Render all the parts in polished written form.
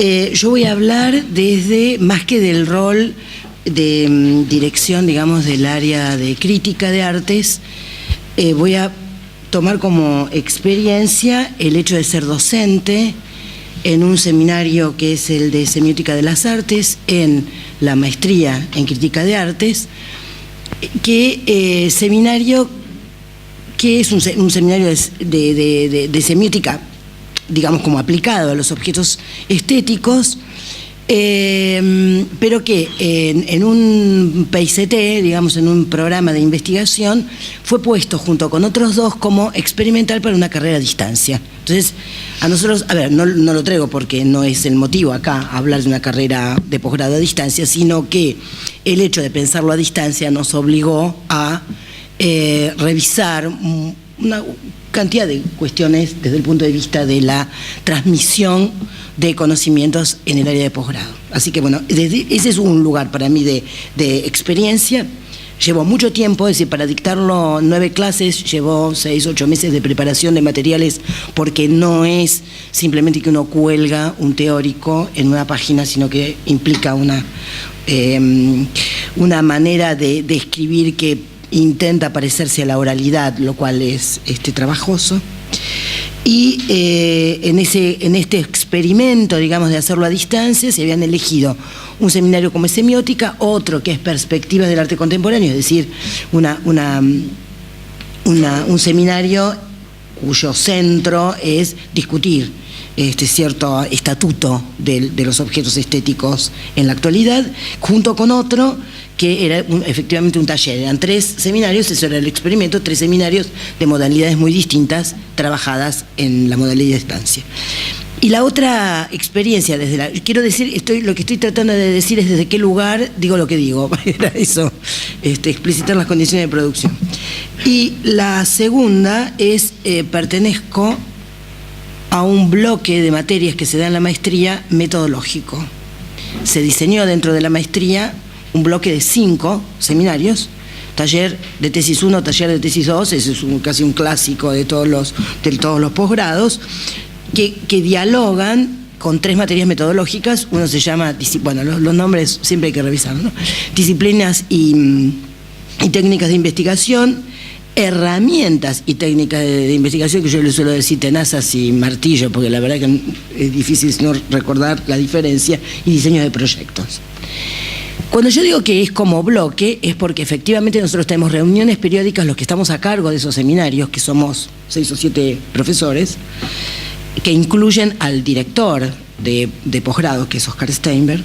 Yo voy a hablar desde, más que del rol de dirección, digamos, del área de crítica de artes, voy a tomar como experiencia el hecho de ser docente en un seminario que es el de Semiótica de las Artes, en la maestría en Crítica de Artes, seminario que es un seminario de semiótica, digamos, como aplicado a los objetos estéticos, pero que en un PICT, digamos, en un programa de investigación, fue puesto junto con otros dos como experimental para una carrera a distancia. Entonces, a nosotros, a ver, no lo traigo porque no es el motivo acá hablar de una carrera de posgrado a distancia, sino que el hecho de pensarlo a distancia nos obligó a revisar una cantidad de cuestiones desde el punto de vista de la transmisión de conocimientos en el área de posgrado. Así que bueno, ese es un lugar para mí de experiencia. Llevó mucho tiempo, es decir, para dictarlo 9 clases, llevó 6, 8 meses de preparación de materiales, porque no es simplemente que uno cuelga un teórico en una página, sino que implica una manera de escribir que intenta parecerse a la oralidad, lo cual es trabajoso. Y en este experimento, digamos, de hacerlo a distancia, se habían elegido un seminario como es semiótica, otro que es perspectivas del arte contemporáneo, es decir, un seminario cuyo centro es discutir cierto estatuto de los objetos estéticos en la actualidad, junto con otro que era efectivamente un taller. Eran 3 seminarios, eso era el experimento, 3 seminarios de modalidades muy distintas, trabajadas en la modalidad de estancia. Y la otra experiencia, quiero decir, lo que estoy tratando de decir es desde qué lugar digo lo que digo, era eso, explicitar las condiciones de producción. Y la segunda es, pertenezco a un bloque de materias que se da en la maestría metodológico. Se diseñó dentro de la maestría un bloque de 5 seminarios, taller de tesis 1, taller de tesis 2, ese es casi un clásico de todos los posgrados, que dialogan con 3 materias metodológicas. Uno se llama, bueno, los nombres siempre hay que revisarlos, ¿no? Disciplinas y técnicas de investigación, herramientas y técnicas de investigación, que yo le suelo decir tenazas y martillo, porque la verdad que es difícil no recordar la diferencia, y diseño de proyectos. Cuando yo digo que es como bloque, es porque efectivamente nosotros tenemos reuniones periódicas, los que estamos a cargo de esos seminarios, que somos 6 o 7 profesores, que incluyen al director de posgrado, que es Oscar Steinberg,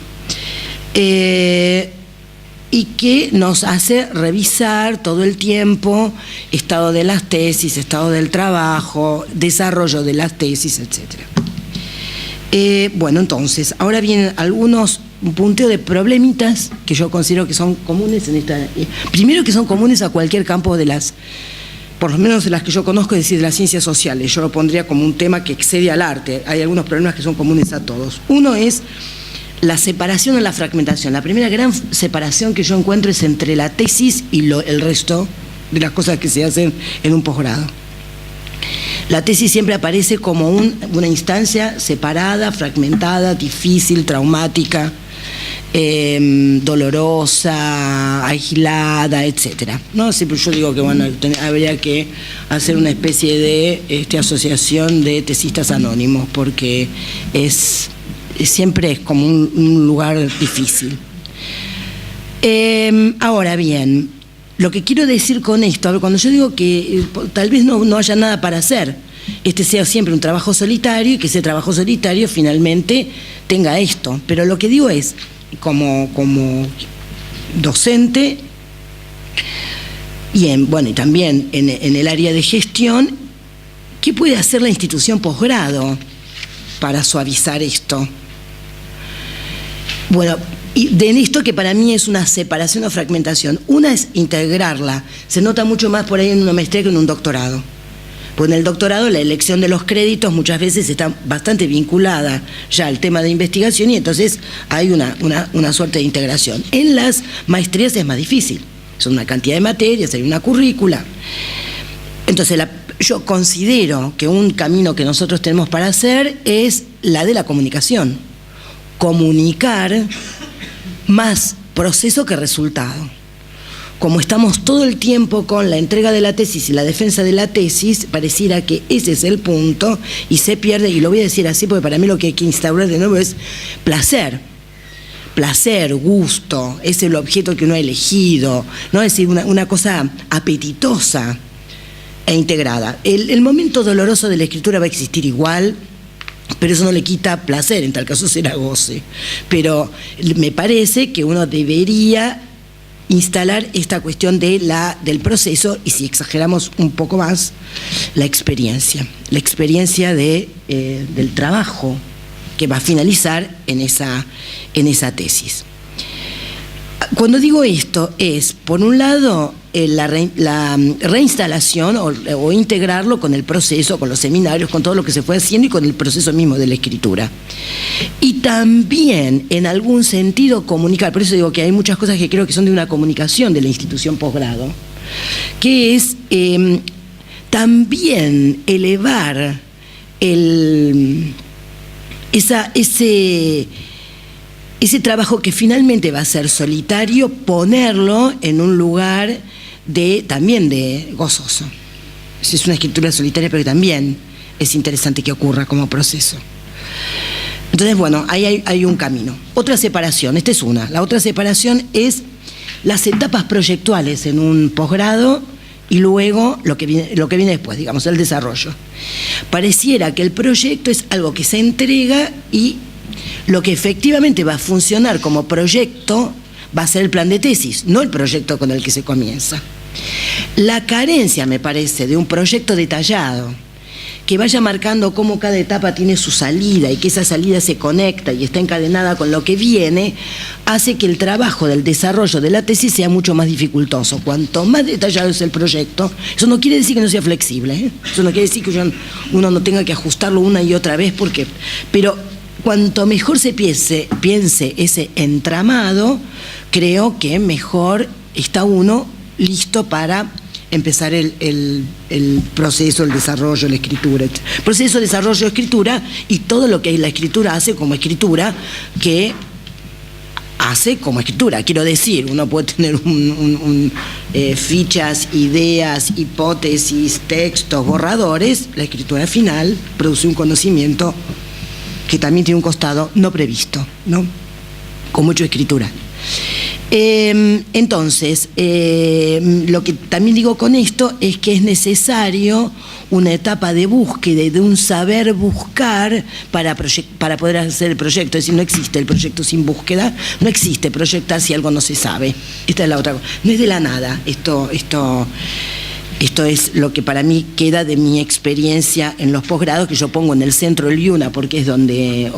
y que nos hace revisar todo el tiempo estado de las tesis, estado del trabajo, desarrollo de las tesis, etc. Bueno, entonces, ahora vienen un punteo de problemitas que yo considero que son comunes en esta. Primero, que son comunes a cualquier campo por lo menos de las que yo conozco, es decir, de las ciencias sociales. Yo lo pondría como un tema que excede al arte. Hay algunos problemas que son comunes a todos. Uno es la separación o la fragmentación. La primera gran separación que yo encuentro es entre la tesis y el resto de las cosas que se hacen en un posgrado. La tesis siempre aparece como una instancia separada, fragmentada, difícil, traumática, dolorosa, aislada, etcétera, ¿no? Siempre yo digo que bueno, habría que hacer una especie de asociación de tesistas anónimos, porque siempre es como un lugar difícil. Ahora bien, lo que quiero decir con esto, cuando yo digo que tal vez no haya nada para hacer, sea siempre un trabajo solitario, y que ese trabajo solitario finalmente tenga esto, pero lo que digo es, como docente, y y también en el área de gestión, ¿qué puede hacer la institución posgrado para suavizar esto? Bueno, y de esto que para mí es una separación o fragmentación. Una es integrarla. Se nota mucho más por ahí en una maestría que en un doctorado. Pues en el doctorado la elección de los créditos muchas veces está bastante vinculada ya al tema de investigación, y entonces hay una suerte de integración. En las maestrías es más difícil. Son una cantidad de materias, hay una currícula. Entonces yo considero que un camino que nosotros tenemos para hacer es la de la comunicación. comunicar más proceso que resultado. Como estamos todo el tiempo con la entrega de la tesis y la defensa de la tesis, pareciera que ese es el punto y se pierde, y lo voy a decir así porque para mí lo que hay que instaurar de nuevo es placer. Placer, gusto, es el objeto que uno ha elegido, ¿no? Es decir, una cosa apetitosa e integrada. El momento doloroso de la escritura va a existir igual, pero eso no le quita placer, en tal caso será goce. Pero me parece que uno debería instalar esta cuestión del proceso, y si exageramos un poco más, la experiencia del trabajo que va a finalizar en esa tesis. Cuando digo esto es, por un lado, la reinstalación o integrarlo con el proceso, con los seminarios, con todo lo que se fue haciendo y con el proceso mismo de la escritura. Y también, en algún sentido, comunicar. Por eso digo que hay muchas cosas que creo que son de una comunicación de la institución posgrado, que es también elevar ese trabajo que finalmente va a ser solitario, ponerlo en un lugar también de gozoso. Es una escritura solitaria, pero que también es interesante que ocurra como proceso. Entonces, bueno, ahí hay un camino. Otra separación, esta es una. La otra separación es las etapas proyectuales en un posgrado y luego lo que viene después, digamos, el desarrollo. Pareciera que el proyecto es algo que se entrega y lo que efectivamente va a funcionar como proyecto va a ser el plan de tesis, no el proyecto con el que se comienza. La carencia, me parece, de un proyecto detallado que vaya marcando cómo cada etapa tiene su salida y que esa salida se conecta y está encadenada con lo que viene, hace que el trabajo del desarrollo de la tesis sea mucho más dificultoso. Cuanto más detallado es el proyecto, eso no quiere decir que no sea flexible, ¿eh? Eso no quiere decir que uno no tenga que ajustarlo una y otra vez, pero cuanto mejor se piense ese entramado, creo que mejor está uno listo para empezar el proceso, el desarrollo, la escritura. Proceso, desarrollo, escritura y todo lo que la escritura hace como escritura, que hace como escritura. Quiero decir, uno puede tener fichas, ideas, hipótesis, textos, borradores. La escritura final produce un conocimiento que también tiene un costado no previsto, ¿no? Con mucha escritura. Entonces, lo que también digo con esto es que es necesario una etapa de búsqueda y de un saber buscar para poder hacer el proyecto. Es decir, no existe el proyecto sin búsqueda, no existe proyectar si algo no se sabe. Esta es la otra cosa. No es de la nada. Esto es lo que para mí queda de mi experiencia en los posgrados, que yo pongo en el centro del IUNA, porque es donde,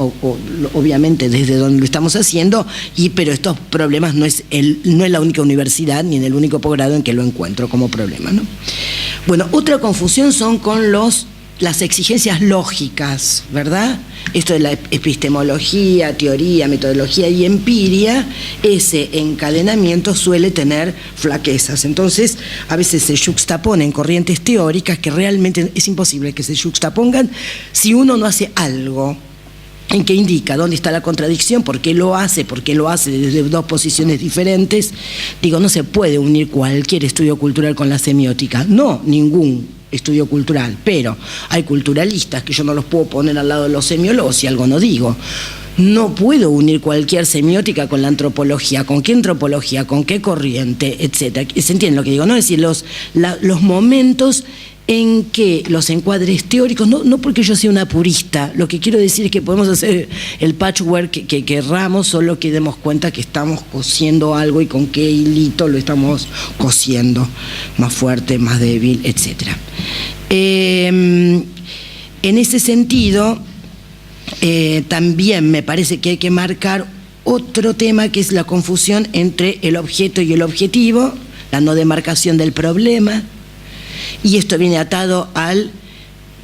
obviamente desde donde lo estamos haciendo, pero estos problemas no es la única universidad ni en el único posgrado en que lo encuentro como problema, ¿no? Bueno, otra confusión son con las exigencias lógicas, ¿verdad? Esto de la epistemología, teoría, metodología y empiria, ese encadenamiento suele tener flaquezas. Entonces, a veces se yuxtaponen corrientes teóricas que realmente es imposible que se yuxtapongan si uno no hace algo en que indica dónde está la contradicción, por qué lo hace desde dos posiciones diferentes. Digo, no se puede unir cualquier estudio cultural con la semiótica, no, ningún estudio cultural, pero hay culturalistas que yo no los puedo poner al lado de los semiólogos si algo no digo. No puedo unir cualquier semiótica con la antropología, con qué antropología, con qué corriente, etcétera. ¿Se entiende lo que digo? No, es decir, los momentos en que los encuadres teóricos, no porque yo sea una purista, lo que quiero decir es que podemos hacer el patchwork que querramos, solo que demos cuenta que estamos cosiendo algo y con qué hilito lo estamos cosiendo, más fuerte, más débil, etc. En ese sentido, también me parece que hay que marcar otro tema, que es la confusión entre el objeto y el objetivo, la no demarcación del problema. Y esto viene atado al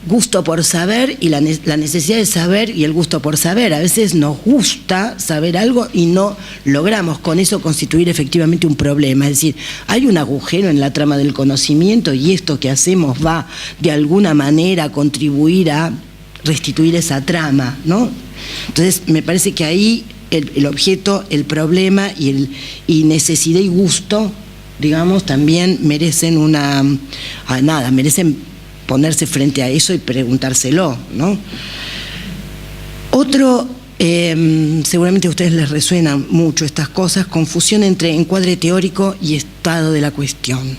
gusto por saber y la necesidad de saber y el gusto por saber. A veces nos gusta saber algo y no logramos con eso constituir efectivamente un problema. Es decir, hay un agujero en la trama del conocimiento y esto que hacemos va de alguna manera a contribuir a restituir esa trama, ¿no? Entonces, me parece que ahí el objeto, el problema y necesidad y gusto, digamos, también merecen merecen ponerse frente a eso y preguntárselo, ¿no? Otro, seguramente a ustedes les resuenan mucho estas cosas, confusión entre encuadre teórico y estado de la cuestión.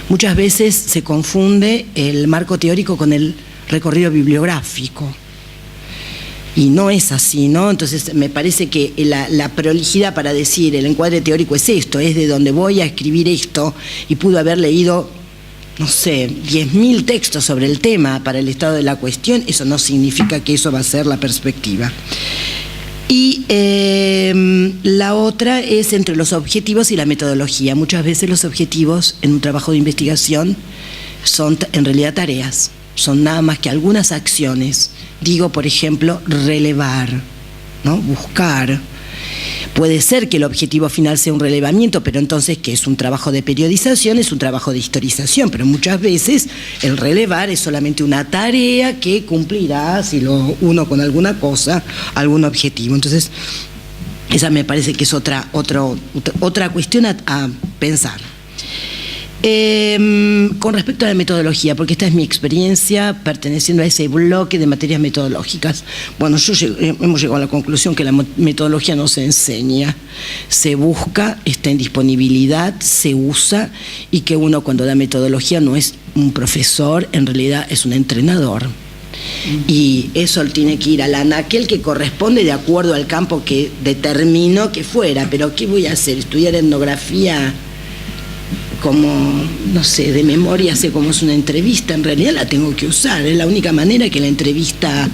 Muchas veces se confunde el marco teórico con el recorrido bibliográfico. Y no es así, ¿no? Entonces me parece que la prolijidad para decir el encuadre teórico es esto, es de donde voy a escribir esto, y pudo haber leído, no sé, 10.000 textos sobre el tema para el estado de la cuestión, eso no significa que eso va a ser la perspectiva. Y la otra es entre los objetivos y la metodología. Muchas veces los objetivos en un trabajo de investigación son en realidad tareas, son nada más que algunas acciones. Digo, por ejemplo, relevar, ¿no? Buscar. Puede ser que el objetivo final sea un relevamiento, pero entonces, ¿qué es un trabajo de periodización? Es un trabajo de historización, pero muchas veces el relevar es solamente una tarea que cumplirá, si lo uno con alguna cosa, algún objetivo. Entonces, esa me parece que es otra cuestión a pensar. Con respecto a la metodología, porque esta es mi experiencia perteneciendo a ese bloque de materias metodológicas. Bueno, hemos llegado a la conclusión que la metodología no se enseña, se busca, está en disponibilidad, se usa, y que uno cuando da metodología no es un profesor, en realidad es un entrenador. Y eso tiene que ir al anaquel que corresponde de acuerdo al campo que determinó que fuera. Pero ¿qué voy a hacer? ¿Estudiar etnografía como, no sé, de memoria, sé cómo es una entrevista? En realidad la tengo que usar, es la única manera que la entrevista,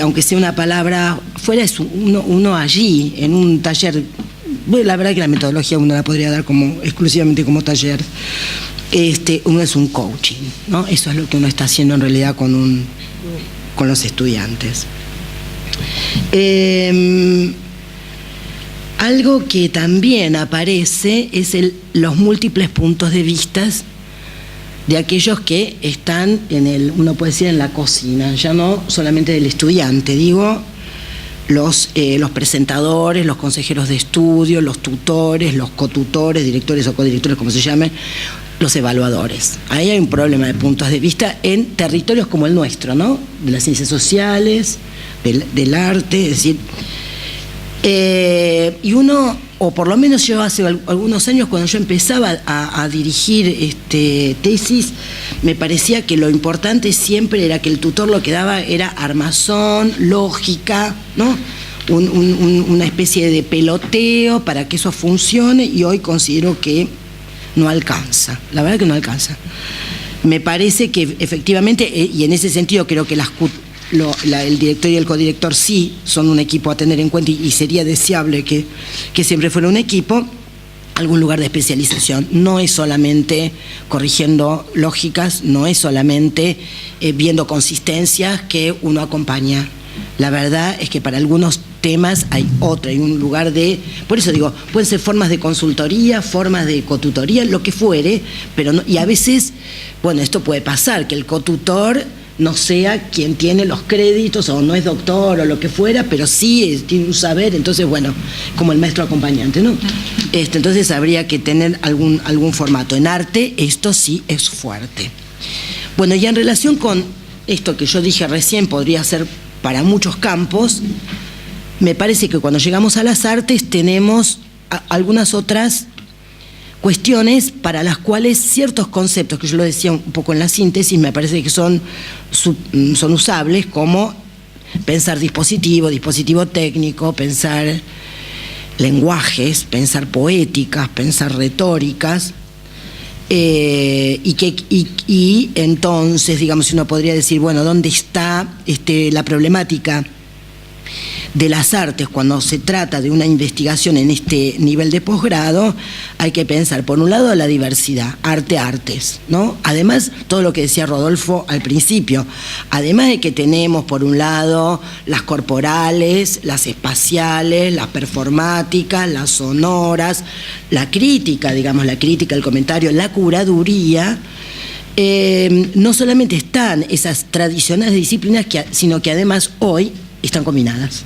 aunque sea una palabra fuera, es uno allí, en un taller. Bueno, la verdad que la metodología uno la podría dar como exclusivamente como taller. Uno es un coaching, ¿no? Eso es lo que uno está haciendo en realidad con los estudiantes. Algo que también aparece es los múltiples puntos de vista de aquellos que están uno puede decir, en la cocina, ya no solamente del estudiante, digo, los presentadores, los consejeros de estudio, los tutores, los cotutores, directores o codirectores, como se llamen, los evaluadores. Ahí hay un problema de puntos de vista en territorios como el nuestro, ¿no? De las ciencias sociales, del arte, es decir. Y uno, o por lo menos yo hace algunos años, cuando yo empezaba a dirigir tesis, me parecía que lo importante siempre era que el tutor lo que daba era armazón, lógica, ¿no? Una especie de peloteo para que eso funcione, y hoy considero que no alcanza, la verdad que no alcanza. Me parece que efectivamente, y en ese sentido creo que el director y el codirector sí son un equipo a tener en cuenta, y sería deseable que siempre fuera un equipo, algún lugar de especialización. No es solamente corrigiendo lógicas, no es solamente viendo consistencias que uno acompaña. La verdad es que para algunos temas hay un lugar de, por eso digo, pueden ser formas de consultoría, formas de cotutoría, lo que fuere, pero no, y a veces, bueno, esto puede pasar, que el cotutor no sea quien tiene los créditos, o no es doctor o lo que fuera, pero sí tiene un saber, entonces bueno, como el maestro acompañante, ¿no? Entonces habría que tener algún formato. En arte esto sí es fuerte. Bueno, y en relación con esto que yo dije recién, podría ser para muchos campos, me parece que cuando llegamos a las artes tenemos algunas otras cuestiones para las cuales ciertos conceptos, que yo lo decía un poco en la síntesis, me parece que son usables, como pensar dispositivo técnico, pensar lenguajes, pensar poéticas, pensar retóricas, y entonces, digamos, uno podría decir, bueno, ¿dónde está la problemática de las artes cuando se trata de una investigación en este nivel de posgrado? Hay que pensar, por un lado, la diversidad, artes, ¿no? Además, todo lo que decía Rodolfo al principio, además de que tenemos, por un lado, las corporales, las espaciales, las performáticas, las sonoras, la crítica, digamos, el comentario, la curaduría. no solamente están esas tradicionales disciplinas, sino que además hoy están combinadas.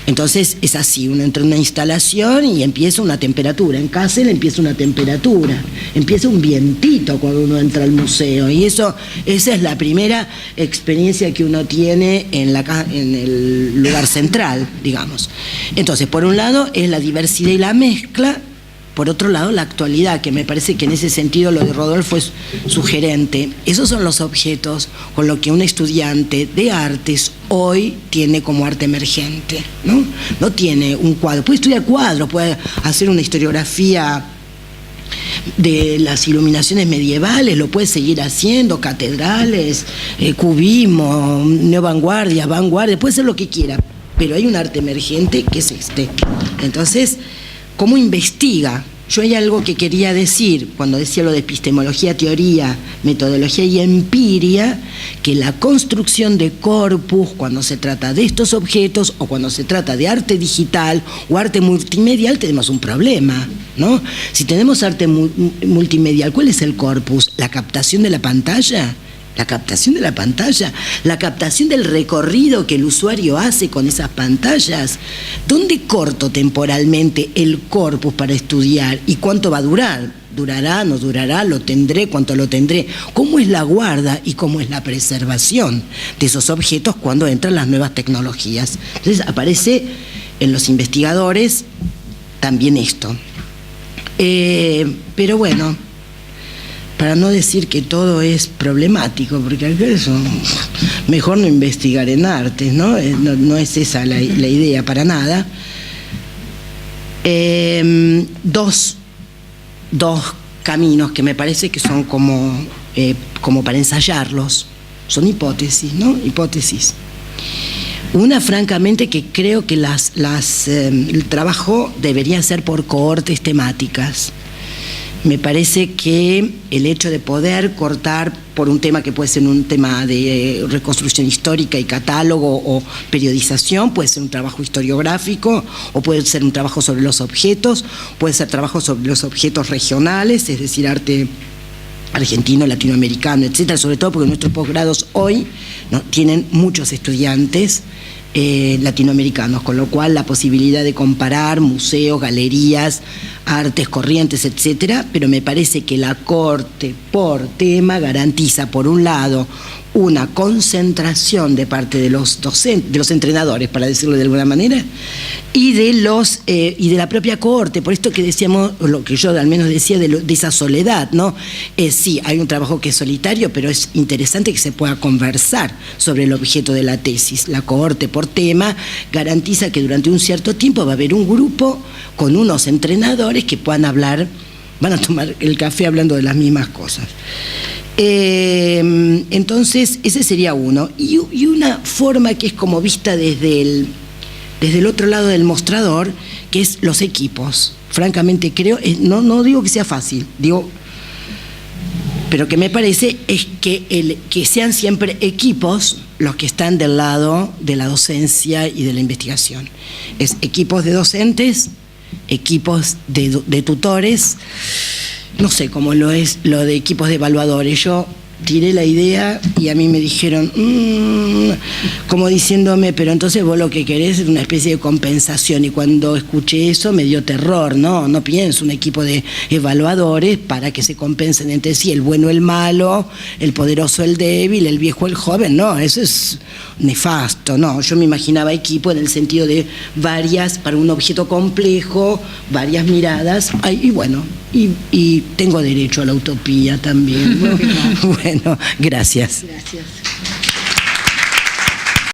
Entonces es así, uno entra en una instalación y empieza una temperatura, en Kassel empieza una temperatura, empieza un vientito cuando uno entra al museo, y esa es la primera experiencia que uno tiene en el lugar central, digamos. Entonces, por un lado es la diversidad y la mezcla, por otro lado la actualidad, que me parece que en ese sentido lo de Rodolfo es sugerente. Esos son los objetos con los que un estudiante de artes hoy tiene como arte emergente, ¿no? No tiene un cuadro, puede estudiar cuadros, puede hacer una historiografía de las iluminaciones medievales, lo puede seguir haciendo, catedrales, cubismo, neovanguardia, vanguardia, puede ser lo que quiera, pero hay un arte emergente que es este. Entonces, ¿cómo investiga? Yo hay algo que quería decir cuando decía lo de epistemología, teoría, metodología y empiria, que la construcción de corpus, cuando se trata de estos objetos o cuando se trata de arte digital o arte multimedial, tenemos un problema, ¿no? Si tenemos arte multimedial, ¿cuál es el corpus? ¿La captación de la pantalla? La captación de la pantalla, la captación del recorrido que el usuario hace con esas pantallas. ¿Dónde corto temporalmente el corpus para estudiar? ¿Y cuánto va a durar? ¿Durará, no durará? ¿Lo tendré? ¿Cuánto lo tendré? ¿Cómo es la guarda y cómo es la preservación de esos objetos cuando entran las nuevas tecnologías? Entonces aparece en los investigadores también esto. Pero bueno, para no decir que todo es problemático, porque eso mejor no investigar en artes, ¿no? No es esa la idea para nada. Dos caminos que me parece que son como para ensayarlos, son hipótesis, ¿no? Hipótesis. Una, francamente, que creo que el trabajo debería ser por cohortes temáticas. Me parece que el hecho de poder cortar por un tema que puede ser un tema de reconstrucción histórica y catálogo o periodización, puede ser un trabajo historiográfico o puede ser un trabajo sobre los objetos, puede ser trabajo sobre los objetos regionales, es decir, arte argentino, latinoamericano, etcétera, sobre todo porque nuestros posgrados hoy, ¿no?, tienen muchos estudiantes latinoamericanos, con lo cual la posibilidad de comparar museos, galerías, artes, corrientes, etcétera, pero me parece que la corte por tema garantiza, por un lado, una concentración de parte de los docentes, de los entrenadores, para decirlo de alguna manera, y de la propia cohorte, por esto que decíamos, lo que yo al menos decía de esa soledad, ¿no? Sí, hay un trabajo que es solitario, pero es interesante que se pueda conversar sobre el objeto de la tesis. La cohorte por tema garantiza que durante un cierto tiempo va a haber un grupo con unos entrenadores que puedan hablar, van a tomar el café hablando de las mismas cosas. Entonces ese sería uno, y una forma que es como vista desde el otro lado del mostrador, que es los equipos. Francamente creo, no digo que sea fácil, digo, pero que me parece es que sean siempre equipos los que están del lado de la docencia y de la investigación. Es equipos de docentes, equipos de tutores, no sé cómo lo es lo de equipos de evaluadores. Yo tiré la idea y a mí me dijeron, como diciéndome, pero entonces vos lo que querés es una especie de compensación, y cuando escuché eso me dio terror. No pienso un equipo de evaluadores para que se compensen entre sí, el bueno el malo, el poderoso el débil, el viejo el joven. No, eso es nefasto. No, yo me imaginaba equipo en el sentido de varias, para un objeto complejo, varias miradas. Y bueno, y tengo derecho a la utopía también, ¿no? Bueno, gracias. Gracias.